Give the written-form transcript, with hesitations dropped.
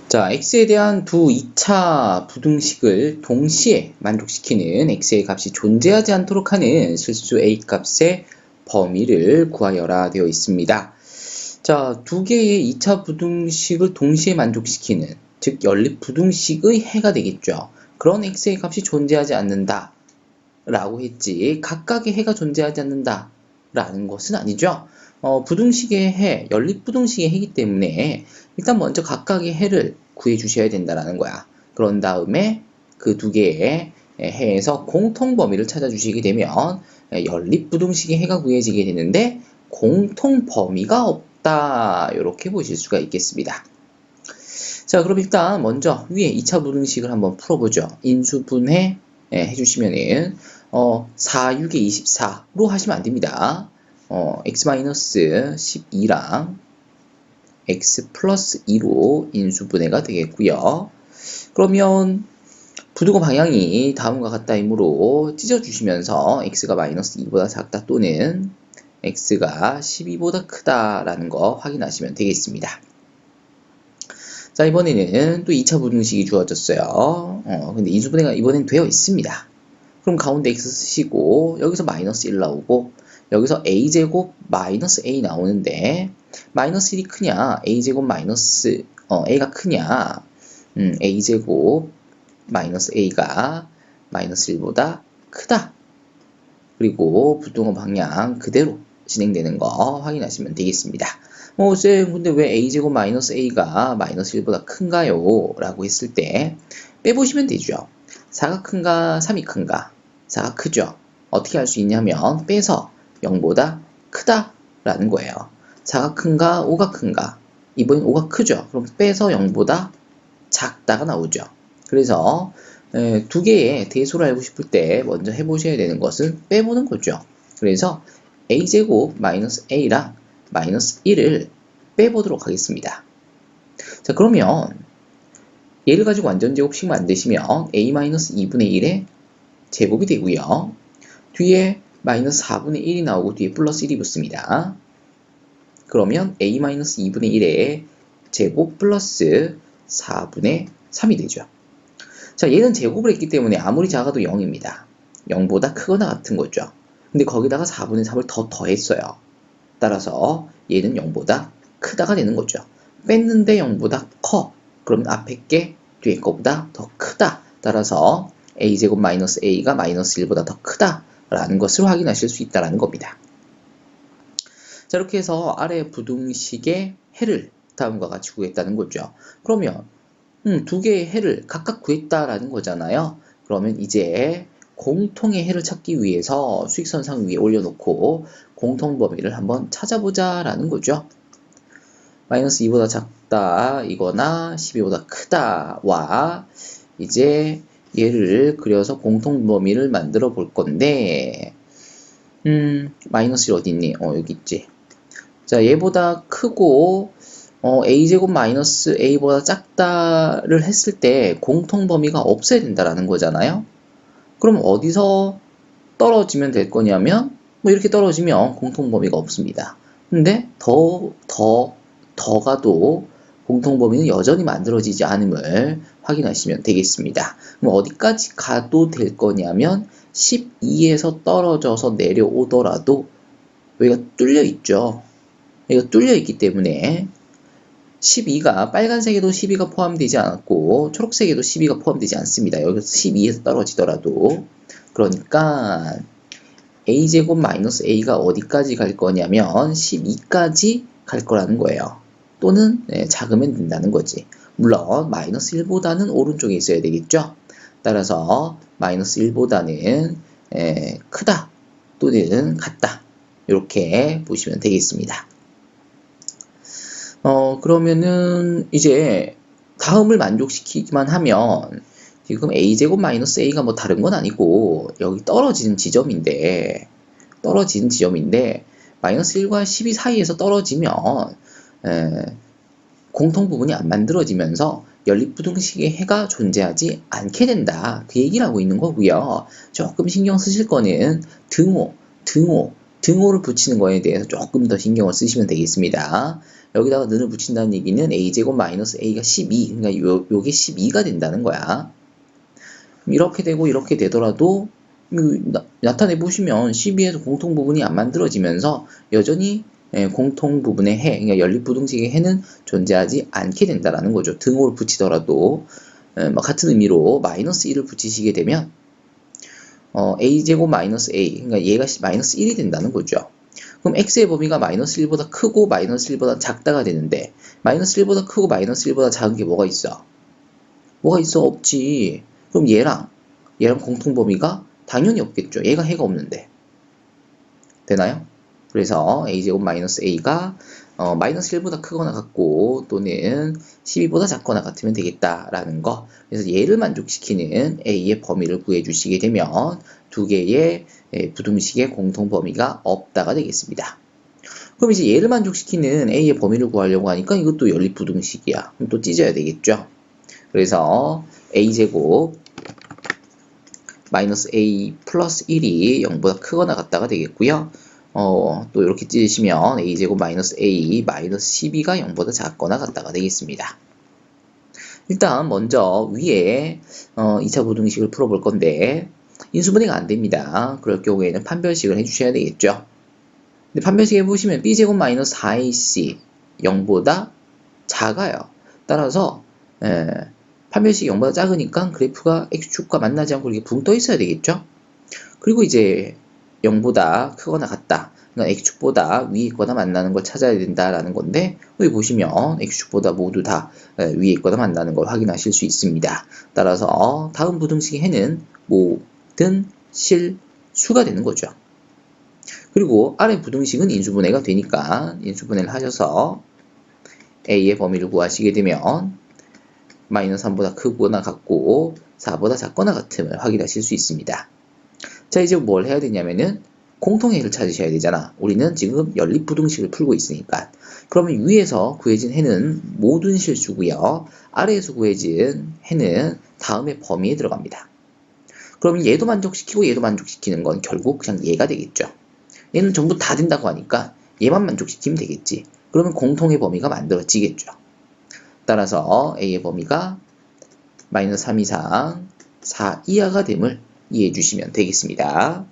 자, x에 대한 두 2차 부등식을 동시에 만족시키는 x의 값이 존재하지 않도록 하는 실수 a 값의 범위를 구하여라 되어 있습니다. 자, 두 개의 2차 부등식을 동시에 만족시키는, 즉 연립 부등식의 해가 되겠죠. 그런 x의 값이 존재하지 않는다 라고 했지 각각의 해가 존재하지 않는다 라는 것은 아니죠. 부등식의 해, 연립 부등식의 해이기 때문에 일단 먼저 각각의 해를 구해 주셔야 된다는 거야. 그런 다음에 그 두 개의 해에서 공통 범위를 찾아 주시게 되면 연립 부등식의 해가 구해지게 되는데 공통 범위가 없다. 이렇게 보실 수가 있겠습니다. 자, 그럼 일단 먼저 위에 2차 부등식을 한번 풀어보죠. 인수분해 해주시면은 4, 6에 24로 하시면 안 됩니다. x-12랑 x 플러스 2로 인수분해가 되겠고요. 그러면 부등호 방향이 다음과 같다이므로 찢어주시면서 x가 마이너스 2보다 작다 또는 x가 12보다 크다라는 거 확인하시면 되겠습니다. 자, 이번에는 또 2차 부등식이 주어졌어요. 근데 인수분해가 이번엔 되어 있습니다. 그럼 가운데 x 쓰시고 여기서 마이너스 1 나오고 여기서 a제곱 마이너스 a 나오는데 마이너스 1이 크냐 a제곱 마이너스 a가 크냐 a제곱 마이너스 a가 마이너스 1보다 크다. 그리고 부등호 방향 그대로 진행되는 거 확인하시면 되겠습니다. 쌤, 근데 왜 a제곱 마이너스 a가 마이너스 1보다 큰가요? 라고 했을 때 빼보시면 되죠. 4가 큰가 3이 큰가? 4가 크죠. 어떻게 할 수 있냐면 빼서 0보다 크다 라는 거예요. 4가 큰가 5가 큰가? 이번엔 5가 크죠. 그럼 빼서 0보다 작다가 나오죠. 그래서 두 개의 대소를 알고 싶을 때 먼저 해보셔야 되는 것은 빼보는 거죠. 그래서 a제곱 마이너스 a랑 마이너스 1을 빼보도록 하겠습니다. 자, 그러면 얘를 가지고 완전제곱식 만드시면 a-2분의 1의 제곱이 되고요. 뒤에 마이너스 4분의 1이 나오고 뒤에 플러스 1이 붙습니다. 그러면 a-2분의 1의 제곱 플러스 4분의 3이 되죠. 자, 얘는 제곱을 했기 때문에 아무리 작아도 0입니다. 0보다 크거나 같은 거죠. 근데 거기다가 4분의 3을 더했어요. 따라서 얘는 0보다 크다가 되는 거죠. 뺐는데 0보다 커. 그러면 앞에 게 뒤에 거보다 더 크다. 따라서 a제곱 마이너스 a가 마이너스 1보다 더 크다라는 것을 확인하실 수 있다는 겁니다. 자, 이렇게 해서 아래 부등식의 해를 다음과 같이 구했다는 거죠. 그러면 두 개의 해를 각각 구했다라는 거잖아요. 그러면 이제 공통의 해를 찾기 위해서 수익선상 위에 올려놓고 공통 범위를 한번 찾아보자 라는 거죠. 마이너스 2보다 작다 이거나 12보다 크다와 이제 얘를 그려서 공통 범위를 만들어 볼 건데 마이너스 1 어디 있니? 여기 있지. 자, 얘보다 크고 a제곱 마이너스 a보다 작다를 했을 때 공통 범위가 없어야 된다라는 거잖아요. 그럼 어디서 떨어지면 될 거냐면 이렇게 떨어지면 공통 범위가 없습니다. 근데 더 가도 공통 범위는 여전히 만들어지지 않음을 확인하시면 되겠습니다. 그럼 어디까지 가도 될 거냐면 12에서 떨어져서 내려오더라도 여기가 뚫려 있죠. 여기가 뚫려 있기 때문에 12가 빨간색에도 12가 포함되지 않았고 초록색에도 12가 포함되지 않습니다. 여기서 12에서 떨어지더라도. 그러니까 a제곱 마이너스 a가 어디까지 갈 거냐면 12까지 갈 거라는 거예요. 또는 작으면 된다는 거지. 물론 마이너스 1보다는 오른쪽에 있어야 되겠죠. 따라서 마이너스 1보다는 크다 또는 같다 이렇게 보시면 되겠습니다. 그러면은 이제 다음을 만족시키기만 하면 지금 a제곱 마이너스 a가 뭐 다른 건 아니고 여기 떨어지는 지점인데 마이너스 1과 12 사이에서 떨어지면 공통 부분이 안 만들어지면서 연립부등식의 해가 존재하지 않게 된다. 그 얘기를 하고 있는 거고요. 조금 신경 쓰실 거는 등호, 등호를 붙이는 거에 대해서 조금 더 신경을 쓰시면 되겠습니다. 여기다가 는을 붙인다는 얘기는 a제곱 마이너스 a가 12, 그러니까 요게 12가 된다는 거야. 이렇게 되고 이렇게 되더라도 나타내 보시면 12에서 공통 부분이 안 만들어지면서 여전히 공통 부분의 해, 그러니까 연립부등식의 해는 존재하지 않게 된다라는 거죠. 등호를 붙이더라도 같은 의미로 마이너스 1을 붙이시게 되면 a제곱 마이너스 a, 그러니까 얘가 마이너스 1이 된다는 거죠. 그럼 x의 범위가 마이너스 1보다 크고 마이너스 1보다 작다가 되는데 마이너스 1보다 크고 마이너스 1보다 작은 게 뭐가 있어? 뭐가 있어? 없지. 그럼 얘랑 공통 범위가 당연히 없겠죠. 얘가 해가 없는데. 되나요? 그래서 a제곱 마이너스 a가 마이너스 1보다 크거나 같고 또는 12보다 작거나 같으면 되겠다라는 거. 그래서 얘를 만족시키는 a의 범위를 구해주시게 되면 두 개의 부등식의 공통 범위가 없다가 되겠습니다. 그럼 이제 얘를 만족시키는 a의 범위를 구하려고 하니까 이것도 연립부등식이야. 그럼 또 찢어야 되겠죠. 그래서 a제곱 마이너스 a 플러스 1이 0보다 크거나 같다가 되겠고요. 또 이렇게 찢으시면 a제곱 마이너스 a 마이너스 12가 0보다 작거나 같다가 되겠습니다. 일단 먼저 위에 2차 부등식을 풀어볼 건데 인수분해가 안 됩니다. 그럴 경우에는 판별식을 해주셔야 되겠죠. 근데 판별식 해보시면 b제곱 마이너스 4ac 0보다 작아요. 따라서 판별식이 0보다 작으니까 그래프가 x축과 만나지 않고 이렇게 붕 떠 있어야 되겠죠. 그리고 이제 0보다 크거나 같다. 그러니까 x축보다 위에 있거나 만나는 걸 찾아야 된다라는 건데 여기 보시면 x축보다 모두 다 위에 있거나 만나는 걸 확인하실 수 있습니다. 따라서 다음 부등식의 해는 모든 실수가 되는 거죠. 그리고 아래 부등식은 인수분해가 되니까 인수분해를 하셔서 a의 범위를 구하시게 되면 마이너스 3보다 크거나 같고 4보다 작거나 같음을 확인하실 수 있습니다. 자, 이제 뭘 해야 되냐면은 공통해를 찾으셔야 되잖아. 우리는 지금 연립부등식을 풀고 있으니까. 그러면 위에서 구해진 해는 모든 실수고요. 아래에서 구해진 해는 다음의 범위에 들어갑니다. 그러면 얘도 만족시키고 얘도 만족시키는 건 결국 그냥 얘가 되겠죠. 얘는 전부 다 된다고 하니까 얘만 만족시키면 되겠지. 그러면 공통의 범위가 만들어지겠죠. 따라서 a의 범위가 마이너스 3 이상 4 이하가 됨을 이해해 주시면 되겠습니다.